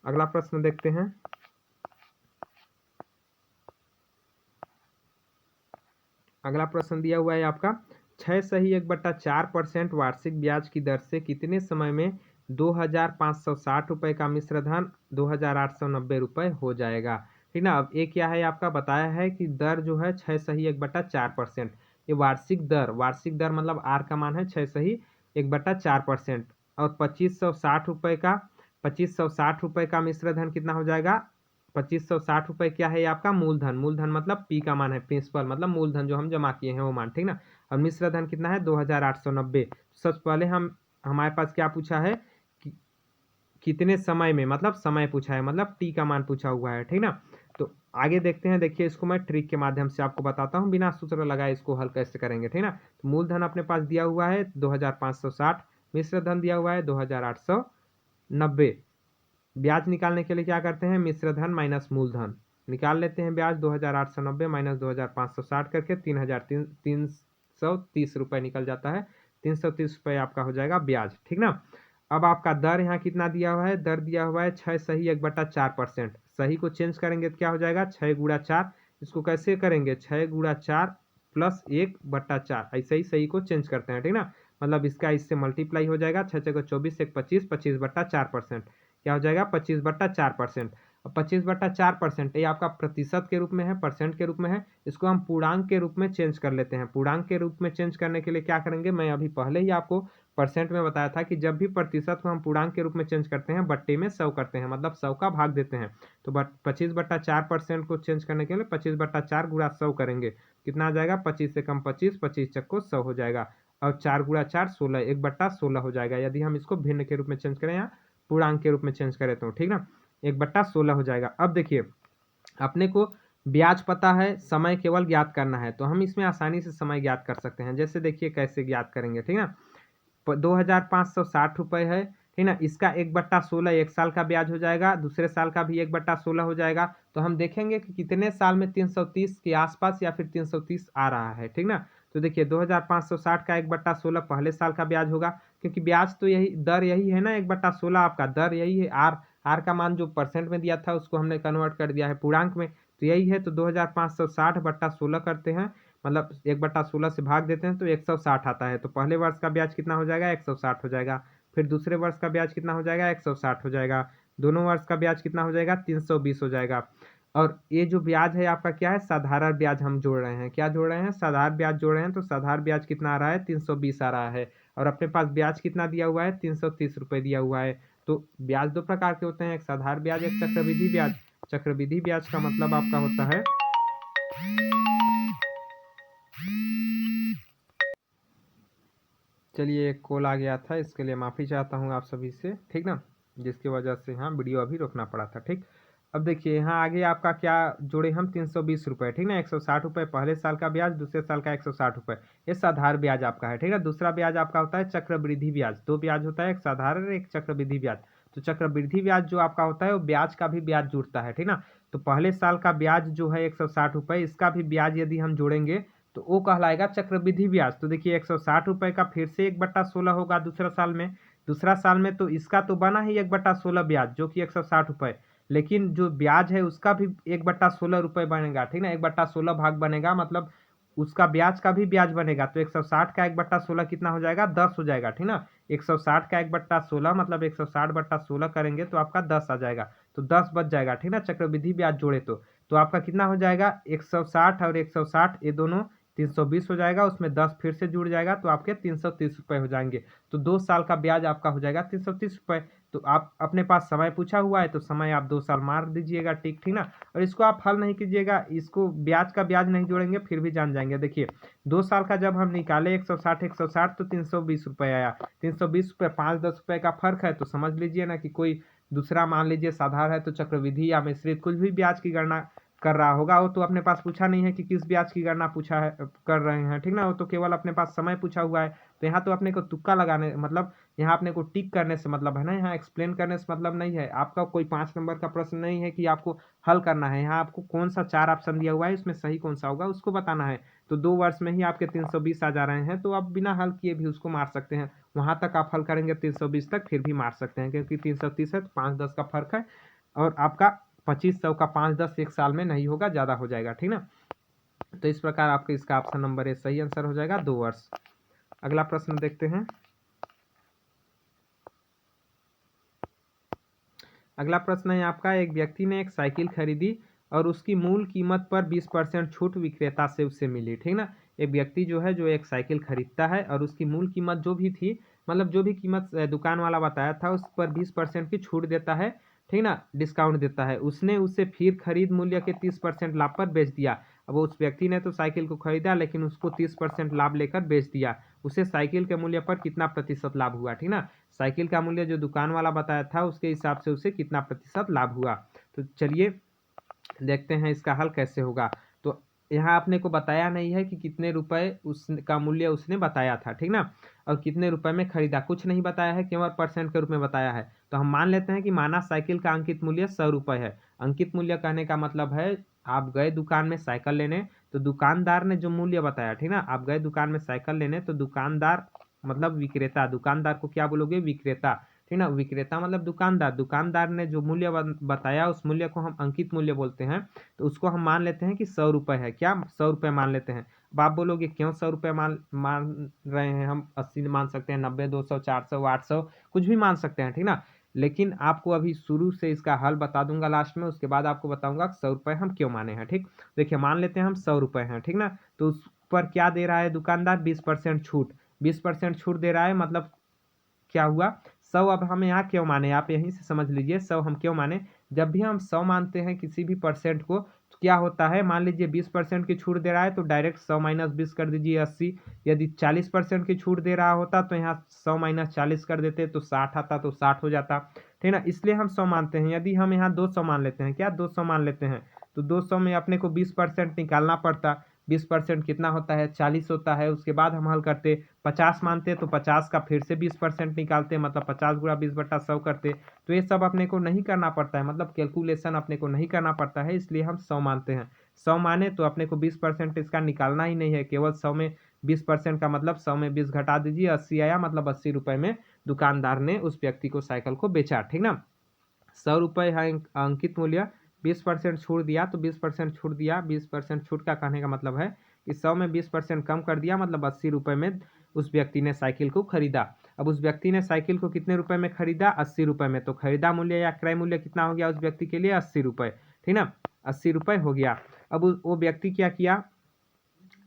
अगला प्रश्न देखते हैं। अगला प्रश्न दिया हुआ है आपका 6 सही 1/4% वार्षिक ब्याज की दर से कितने समय में 2560 रुपये का मिश्र धन 2890 रुपये हो जाएगा, ठीक ना। अब ये क्या है, आपका बताया है कि दर जो है 6 सही 1/4%, ये वार्षिक दर मतलब R का मान है 6 सही 1/4%, और 2560 रुपये का मिश्र धन कितना हो जाएगा 2560 रुपये क्या है ये आपका मूलधन। मूलधन मतलब पी का मान है, प्रिंसिपल मतलब मूलधन जो हम जमा किए हैं वो मान, ठीक ना। और मिश्र धन कितना है 2890। सबसे पहले हमारे पास क्या पूछा है कि कितने समय में, मतलब समय पूछा है, मतलब टी का मान पूछा हुआ है, ठीक ना। तो आगे देखते हैं, देखिए इसको मैं ट्रिक के माध्यम से आपको बताता हूँ, बिना सूत्र लगाए इसको हल कैसे करेंगे, ठीक ना। तो मूलधन अपने पास दिया हुआ है 2560, मिश्र धन दिया हुआ है 2890। ब्याज निकालने के लिए क्या करते हैं, मिश्र धन माइनस मूलधन निकाल लेते हैं। ब्याज 2890 माइनस 2560 करके 3330 रुपये निकल जाता है। 330 रुपये आपका हो जाएगा ब्याज, ठीक ना। अब आपका दर यहाँ कितना दिया हुआ है, दर दिया हुआ है 6 सही 1/4%। सही को चेंज करेंगे तो क्या हो जाएगा 6 गुणा 4। इसको कैसे करेंगे 6 गुणा 4 प्लस 1/4, ऐसे ही सही को चेंज करते हैं, ठीक ना। मतलब इसका इससे मल्टीप्लाई हो जाएगा, 6 6 24 1 25, 25/4%। क्या हो जाएगा 25/4%। और 25/4% ये आपका प्रतिशत के रूप में है, परसेंट के रूप में है। इसको हम पूर्णांक के रूप में चेंज कर लेते हैं। पूर्णांक के रूप में चेंज करने के लिए क्या करेंगे, मैं अभी पहले ही आपको परसेंट में बताया था कि जब भी प्रतिशत को हम पूर्णांक के रूप में चेंज करते हैं बट्टे में 100 करते हैं, मतलब 100 का भाग देते हैं। तो 25/4% को चेंज करने के लिए 25/4 गुणा 100 करेंगे, कितना आ जाएगा 25 से कम 25, 25 चक्को 100 हो जाएगा। और 4 गुणा 4 16, 1/16 हो जाएगा। यदि हम इसको भिन्न के रूप में चेंज करें या पूर्णांक के रूप में चेंज करें तो, ठीक ना, 1/16 हो जाएगा। अब देखिए अपने को ब्याज पता है, समय केवल ज्ञात करना है, तो हम इसमें आसानी से समय ज्ञात कर सकते हैं। जैसे देखिए कैसे ज्ञात करेंगे, ठीक ना। 2560 रुपये है, ठीक ना। इसका 1/16 एक साल का ब्याज हो जाएगा, दूसरे साल का भी 1/16 हो जाएगा। तो हम देखेंगे कि कितने साल में 330 के आसपास या फिर 330 आ रहा है, ठीक ना। तो देखिए 2560 का 1/16 पहले साल का ब्याज होगा, क्योंकि ब्याज तो यही, दर यही है ना, 1/16 आपका दर यही है। आर का मान जो परसेंट में दिया था उसको हमने कन्वर्ट कर दिया है पूर्णांक में, तो यही है। तो 2560/16 करते हैं, मतलब 1/16 से भाग देते हैं तो 160 आता है। तो पहले वर्ष का ब्याज कितना हो जाएगा 160 हो जाएगा। फिर दूसरे वर्ष का ब्याज कितना हो जाएगा 160 हो जाएगा। दोनों वर्ष का ब्याज कितना हो जाएगा 320 हो जाएगा। और ये जो ब्याज है आपका क्या है, साधारण ब्याज हम जोड़ रहे हैं। क्या जोड़ रहे हैं, साधारण ब्याज जोड़ रहे हैं। तो साधारण ब्याज कितना आ रहा है 320 आ रहा है। और अपने पास ब्याज कितना दिया हुआ है 330 रुपये दिया हुआ है। तो ब्याज दो प्रकार के होते हैं, एक साधारण ब्याज, एक चक्रवृद्धि ब्याज। चक्रवृद्धि ब्याज का मतलब आपका होता है, चलिए एक कॉल आ गया था, इसके लिए माफ़ी चाहता हूँ आप सभी से, ठीक ना, जिसकी वजह से यहाँ वीडियो अभी रोकना पड़ा था, ठीक। अब देखिए यहाँ आगे आपका क्या जोड़े हम 320 रुपये, ठीक ना। 160 रुपये पहले साल का ब्याज, दूसरे साल का 160 रुपये, ये साधारण ब्याज आपका है, ठीक है। दूसरा ब्याज आपका होता है चक्रवृद्धि ब्याज। दो ब्याज होता है, एक साधारण एक चक्रवृद्धि ब्याज। तो चक्रवृद्धि ब्याज जो आपका होता है वो ब्याज का भी ब्याज जुड़ता है, ठीक ना। तो पहले साल का ब्याज जो है 160 रुपये, इसका भी ब्याज यदि हम जोड़ेंगे तो वो कहलाएगा चक्रवृद्धि ब्याज। तो देखिए 160 रुपये का फिर से 1/16 होगा दूसरा साल में। दूसरा साल में तो इसका तो बना ही 1/16 ब्याज, जो कि 160 रुपये, लेकिन जो ब्याज है उसका भी 1/16 रुपये बनेगा, ठीक ना। 1/16 भाग बनेगा, मतलब उसका ब्याज का भी ब्याज बनेगा। तो 160 का 1/16 कितना हो जाएगा 10 हो जाएगा, ठीक ना। 160 का 1/16 मतलब 160/16 करेंगे तो आपका 10 आ जाएगा। तो 10 बच जाएगा, ठीक ना, चक्रवृद्धि ब्याज जोड़े तो आपका कितना हो जाएगा 160 और 160 ये दोनों 320 हो जाएगा, उसमें 10 फिर से जुड़ जाएगा तो आपके 330 रुपये हो जाएंगे। तो 2 साल का ब्याज आपका हो जाएगा 330 रुपये। तो आप अपने पास समय पूछा हुआ है तो समय आप 2 साल मार दीजिएगा, टिक, ठीक ना। और इसको आप हल नहीं कीजिएगा, इसको ब्याज का ब्याज नहीं जोड़ेंगे फिर भी जान जाएंगे। देखिए 2 साल का जब हम निकाले 160 तो 320 रुपये आया। 320 रुपये 5-10 रुपये का फर्क है, तो समझ लीजिए ना कि कोई दूसरा मान लीजिए साधारण है तो चक्रवृद्धि या मिश्रित कुछ भी ब्याज की गणना कर रहा होगा, वो तो अपने पास पूछा नहीं है कि किस ब्याज की गणना पूछा है कर रहे हैं, ठीक ना। वो तो केवल अपने पास समय पूछा हुआ है। तो यहाँ तो अपने को तुक्का लगाने मतलब यहाँ अपने को टिक करने से मतलब है ना, यहाँ एक्सप्लेन करने से मतलब नहीं है। आपका कोई 5 नंबर का प्रश्न नहीं है कि आपको हल करना है। यहाँ आपको कौन सा 4 ऑप्शन दिया हुआ है इसमें सही कौन सा होगा उसको बताना है। तो 2 वर्ष में ही आपके 320 आ जा रहे हैं, तो आप बिना हल किए भी उसको मार सकते हैं। वहाँ तक आप हल करेंगे 320 तक फिर भी मार सकते हैं, क्योंकि 330 है तो 5-10 का फर्क है। और आपका 2500 का 5-10 एक साल में नहीं होगा, ज़्यादा हो जाएगा, ठीक ना। तो इस प्रकार आपका इसका ऑप्शन नंबर ए सही आंसर हो जाएगा 2 वर्ष। अगला प्रश्न देखते हैं। अगला प्रश्न है आपका, एक व्यक्ति ने एक साइकिल खरीदी और उसकी मूल कीमत पर 20% छूट विक्रेता से उससे मिली, ठीक ना। एक व्यक्ति जो है जो एक साइकिल खरीदता है और उसकी मूल कीमत जो भी थी, मतलब जो भी कीमत दुकान वाला बताया था उस पर 20% की छूट देता है ठीक ना, डिस्काउंट देता है, उसने उसे फिर खरीद मूल्य के 30% लाभ पर बेच दिया। अब उस व्यक्ति ने तो साइकिल को खरीदा लेकिन उसको 30% लाभ लेकर बेच दिया, उसे साइकिल के मूल्य पर कितना प्रतिशत लाभ हुआ। ठीक ना, साइकिल का मूल्य जो दुकान वाला बताया था उसके हिसाब से उसे कितना प्रतिशत लाभ हुआ। तो चलिए देखते हैं इसका हल कैसे होगा। तो यहाँ आपने को बताया नहीं है कि कितने रुपए उसका मूल्य उसने बताया था, ठीक ना, और कितने रुपए में खरीदा, कुछ नहीं बताया है, केवल परसेंट के रूप में बताया है। तो हम मान लेते हैं कि माना साइकिल का अंकित मूल्य 100 रुपये है। अंकित मूल्य कहने का मतलब है आप गए दुकान में साइकिल लेने, तो दुकानदार ने जो मूल्य बताया, ठीक ना, आप गए दुकान में साइकिल लेने तो दुकानदार मतलब विक्रेता, दुकानदार को क्या बोलोगे, विक्रेता, ठीक ना, विक्रेता मतलब दुकानदार, दुकानदार ने जो मूल्य बताया उस मूल्य को हम अंकित मूल्य बोलते हैं। तो उसको हम मान लेते हैं कि 100 रुपये है, क्या 100 रुपये मान लेते हैं। अब आप बोलोगे क्यों 100 रुपये मान मान रहे हैं, हम 80 मान सकते हैं, 90, 200, 400, 800 कुछ भी मान सकते हैं, ठीक ना। लेकिन आपको अभी शुरू से इसका हल बता दूंगा लास्ट में, उसके बाद आपको बताऊंगा 100 रुपये हम क्यों माने हैं। ठीक, देखिए मान लेते हैं हम 100 रुपये हैं, ठीक ना, तो उस पर क्या दे रहा है दुकानदार, 20% छूट, 20% छूट दे रहा है, मतलब क्या हुआ 100। अब हम यहाँ क्यों माने, आप यहीं से समझ लीजिए 100 हम क्यों माने। जब भी हम 100 मानते हैं किसी भी परसेंट को तो क्या होता है, मान लीजिए 20% की छूट दे रहा है तो डायरेक्ट 100 माइनस 20 कर दीजिए 80। यदि 40% की छूट दे रहा होता तो यहाँ 100 माइनस 40 कर देते तो 60 आता, तो 60 हो जाता, ठीक ना, इसलिए हम 100 मानते हैं। यदि हम यहाँ 200 मान लेते हैं, क्या 200 मान लेते हैं, तो 200 में अपने को 20% निकालना पड़ता, 20% कितना होता है, 40 होता है। उसके बाद हम हल करते, 50 मानते तो 50 का फिर से 20% निकालते, मतलब 50 गुणा 20/100 करते। तो ये सब अपने को नहीं करना पड़ता है, मतलब कैलकुलेशन अपने को नहीं करना पड़ता है, इसलिए हम 100 मानते हैं। 100 माने तो अपने को 20% इसका निकालना ही नहीं है, केवल 100 में 20% का मतलब 100 में 20 घटा दीजिए, 80 आया, मतलब 80 रुपये में दुकानदार ने उस व्यक्ति को साइकिल को बेचा, ठीक ना। 100 रुपये है अंकित मूल्य, 20% छूट दिया तो 20% छूट दिया, 20% छूट का कहने का मतलब है कि 100 में 20% कम कर दिया, मतलब 80 रुपये में उस व्यक्ति ने साइकिल को खरीदा। अब उस व्यक्ति ने साइकिल को कितने रुपए में खरीदा, 80 रुपये में, तो खरीदा मूल्य या क्रय मूल्य कितना हो गया उस व्यक्ति के लिए, 80 रुपये, ठीक ना, 80 रुपये हो गया। अब वो व्यक्ति क्या किया,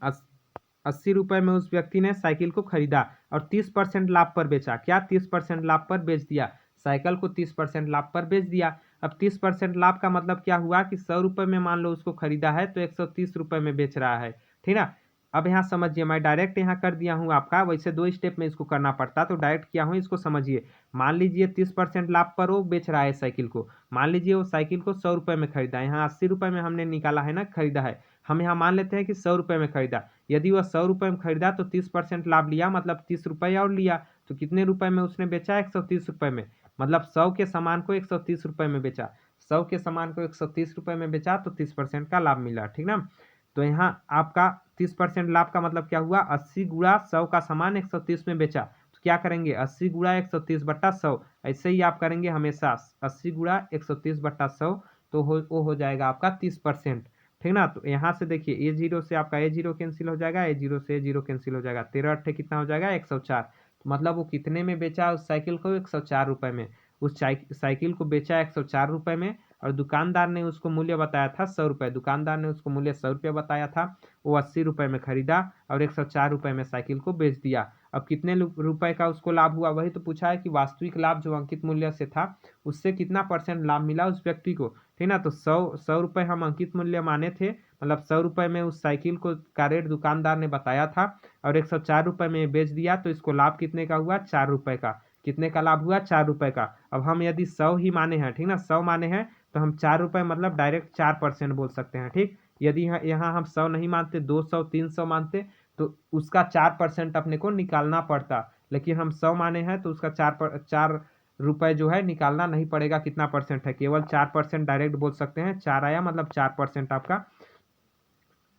80 रुपये में उस व्यक्ति ने साइकिल को खरीदा और 30% लाभ पर बेचा, क्या 30% लाभ पर बेच दिया, साइकिल को 30% लाभ पर बेच दिया। अब 30% लाभ का मतलब क्या हुआ कि 100 रुपये में मान लो उसको खरीदा है तो 130 रुपये में बेच रहा है, ठीक ना। अब यहाँ समझिए, मैं डायरेक्ट यहाँ कर दिया हूँ आपका, वैसे 2 स्टेप में इसको करना पड़ता तो डायरेक्ट किया हूँ, इसको समझिए। मान लीजिए 30% लाभ पर वो बेच रहा है साइकिल को, मान लीजिए वो साइकिल को 100 रुपये में खरीदा, यहाँ 80 रुपये में हमने निकाला है ना, खरीदा है, हम यहाँ मान लेते हैं कि 100 रुपये में खरीदा। यदि वह 100 रुपये में खरीदा तो 30% लाभ लिया, मतलब 30 रुपये और लिया, तो कितने रुपए में उसने बेचा, 130 रुपये में, मतलब 100 के सामान को 130 रुपये में बेचा, 100 के सामान को 130 रुपये में बेचा तो 30% का लाभ मिला, ठीक ना। तो यहाँ आपका 30% लाभ का मतलब क्या हुआ, 80 गुणा 100 का सामान 130 में बेचा, तो क्या करेंगे 80 गुणा 130/100, ऐसे ही आप करेंगे हमेशा, 80 गुणा 130/100, तो वो हो जाएगा आपका 30%, ठीक ना। तो यहाँ से देखिए ए जीरो से आपका ए जीरो कैंसिल हो जाएगा, ए जीरो से ए जीरो कैंसिल हो जाएगा, 13 कितना हो जाएगा 104, तो मतलब वो कितने में बेचा उस साइकिल को, 104 रुपये में, उस साइकिल को बेचा 104 रुपये में, और दुकानदार ने उसको मूल्य बताया था 100 रुपये, दुकानदार ने उसको मूल्य 100 रुपये बताया था, वो 80 रुपये में खरीदा और 104 रुपये में साइकिल को बेच दिया। अब कितने रुपए का उसको लाभ हुआ, वही तो पूछा है कि वास्तविक लाभ जो अंकित मूल्य से था उससे कितना % लाभ मिला उस व्यक्ति को, ठीक ना। तो 100 रुपये हम अंकित मूल्य माने थे, मतलब 100 रुपये में उस साइकिल को का रेट दुकानदार ने बताया था और 104 रुपये में बेच दिया, तो इसको लाभ कितने का हुआ, 4 रुपये का, कितने का लाभ हुआ, 4 रुपये का। अब हम यदि 100 ही माने हैं, ठीक ना, 100 माने हैं तो हम 4 रुपये मतलब डायरेक्ट 4% बोल सकते हैं, ठीक। यदि यहाँ हम 100 नहीं मानते, 200 300 मानते तो उसका 4% अपने को निकालना पड़ता, लेकिन हम 100 माने हैं तो उसका 4 रुपये जो है निकालना नहीं पड़ेगा, कितना % है, केवल 4% डायरेक्ट बोल सकते हैं, 4 आया, मतलब 4% आपका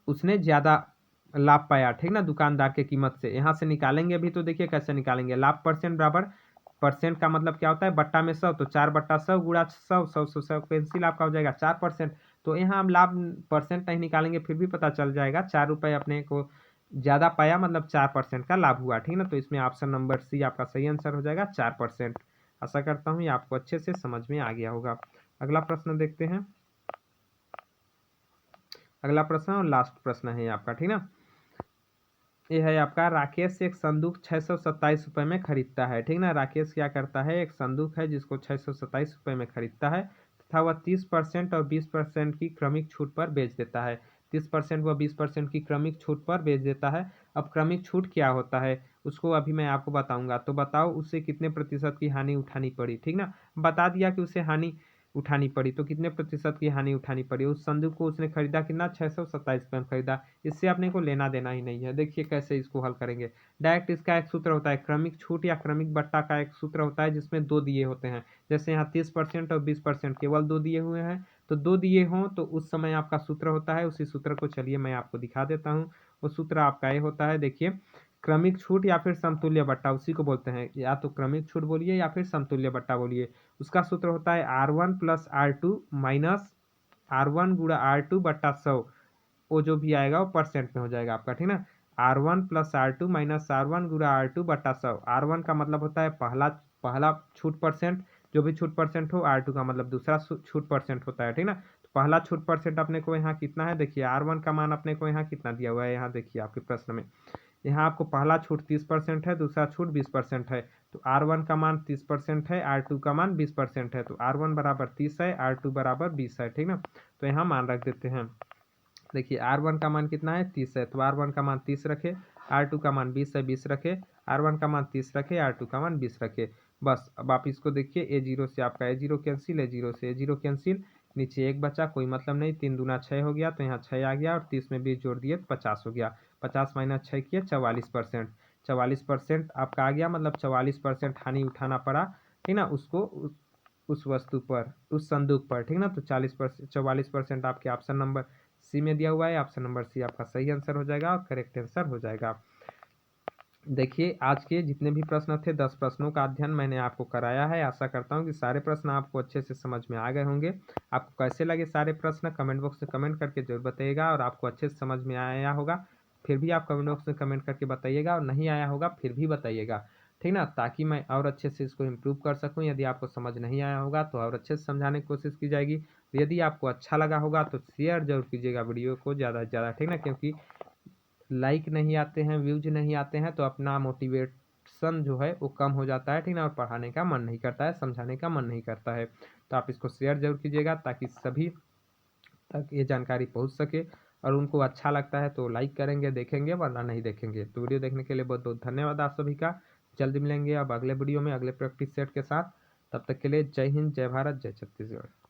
उसने ज़्यादा लाभ पाया, ठीक ना, दुकानदार के कीमत से। यहाँ से निकालेंगे अभी, तो देखिए कैसे निकालेंगे, लाभ % बराबर, परसेंट का मतलब क्या होता है, बट्टा में 100, तो 4/100 गुणा 100, 100 पेंसिल आपका हो जाएगा 4%। तो यहाँ हम लाभ % नहीं निकालेंगे फिर भी पता चल जाएगा, 4 रुपये अपने को ज़्यादा पाया, मतलब 4% का लाभ हुआ, ठीक ना। तो इसमें ऑप्शन नंबर सी आपका सही आंसर हो जाएगा, 4%। आशा करता हूँ ये आपको अच्छे से समझ में आ गया होगा। अगला प्रश्न देखते हैं, अगला प्रश्न और लास्ट प्रश्न है आपका, ठीक ना। ये है आपका राकेश एक संदूक 627 रुपये में खरीदता है। ठीक ना, राकेश क्या करता है, एक संदूक है जिसको 627 रुपये में खरीदता है तथा वह 30% और 20% की क्रमिक छूट पर बेच देता है। 30% व 20% की क्रमिक छूट पर बेच देता है। अब क्रमिक छूट क्या होता है उसको अभी मैं आपको बताऊंगा। तो बताओ उसे कितने प्रतिशत की हानि उठानी पड़ी। ठीक ना, बता दिया कि उसे हानि उठानी पड़ी, तो कितने प्रतिशत की हानि उठानी पड़ी। उस संदूक को उसने खरीदा कितना, 627 रुपये में खरीदा। इससे अपने को लेना देना ही नहीं है। देखिए कैसे इसको हल करेंगे। डायरेक्ट इसका एक सूत्र होता है, क्रमिक छूट या क्रमिक बट्टा का एक सूत्र होता है जिसमें दो दिए होते हैं। जैसे यहाँ 30% और 20% केवल दो दिए हुए हैं, तो दो दिए हों तो उस समय आपका सूत्र होता है। उसी सूत्र को चलिए मैं आपको दिखा देता हूँ। वो सूत्र आपका ये होता है, देखिए, क्रमिक छूट या फिर समतुल्य बट्टा, उसी को बोलते हैं। या तो क्रमिक छूट बोलिए या फिर समतुल्य बट्टा बोलिए। उसका सूत्र होता है R1 plus R2 minus R1 गुणा R2 बट्टा 100। वो जो भी आएगा वो परसेंट में हो जाएगा आपका। ठीक ना, R1 plus R2 minus R1 गुणा R2 बट्टा 100। R1 का मतलब होता है पहला पहला छूट परसेंट, जो भी छूट परसेंट हो। R2 का मतलब दूसरा छूट परसेंट होता है। ठीक ना, तो पहला छूट परसेंट अपने को यहाँ कितना है, देखिए R1 का मान अपने को यहाँ कितना दिया हुआ है, यहाँ देखिए आपके प्रश्न में। यहाँ आपको पहला छूट 30% है, दूसरा छूट 20% है। तो R1 का मान 30% है, R2 का मान 20% है। तो R1 बराबर 30 है, R2 बराबर 20 है। ठीक ना, तो यहाँ मान रख देते हैं। देखिए R1 का मान कितना है, 30 है, तो R1 का मान 30 रखे। R2 का मान 20 है, 20 रखे। R1 का मान 30 रखे, R2 का मान 20 रखे। बस अब आप इसको देखिए, A0 से आपका A0 कैंसिल, A0 से A0 कैंसिल, नीचे एक बचा, कोई मतलब नहीं। 3 दूना 6 हो गया, तो यहाँ 6 आ गया और 30 में 20 जोड़ दिए तो 50 हो गया। 50 माइनस 6 किए 44%। 44% आपका आ गया, मतलब 44% हानि उठाना पड़ा। ठीक ना, उसको उस वस्तु पर, उस संदूक पर। ठीक ना, तो 44% आपके ऑप्शन नंबर सी में दिया हुआ है। ऑप्शन नंबर सी आपका सही आंसर हो जाएगा और करेक्ट आंसर हो जाएगा। देखिए आज के जितने भी प्रश्न थे 10 प्रश्नों का अध्ययन मैंने आपको कराया है। आशा करता हूँ कि सारे प्रश्न आपको अच्छे से समझ में आ गए होंगे। आपको कैसे लगे सारे प्रश्न कमेंट बॉक्स में कमेंट करके जरूर बताइएगा। और आपको अच्छे से समझ में आया होगा फिर भी आप कमेंट बॉक्स में कमेंट करके बताइएगा, और नहीं आया होगा फिर भी बताइएगा। ठीक ना, ताकि मैं और अच्छे से इसको इम्प्रूव कर सकूँ। यदि आपको समझ नहीं आया होगा तो और अच्छे से समझाने की कोशिश की जाएगी। यदि आपको अच्छा लगा होगा तो शेयर जरूर कीजिएगा वीडियो को ज़्यादा से ज़्यादा। ठीक ना, क्योंकि लाइक नहीं आते हैं, व्यूज नहीं आते हैं, तो अपना मोटिवेशन जो है वो कम हो जाता है। ठीक ना, और पढ़ाने का मन नहीं करता है, समझाने का मन नहीं करता है। तो आप इसको शेयर जरूर कीजिएगा ताकि सभी तक ये जानकारी पहुंच सके। और उनको अच्छा लगता है तो लाइक करेंगे, देखेंगे, वरना नहीं देखेंगे। तो वीडियो देखने के लिए बहुत बहुत धन्यवाद आप सभी का। जल्द मिलेंगे अब अगले वीडियो में अगले प्रैक्टिस सेट के साथ। तब तक के लिए जय हिंद, जय भारत, जय छत्तीसगढ़।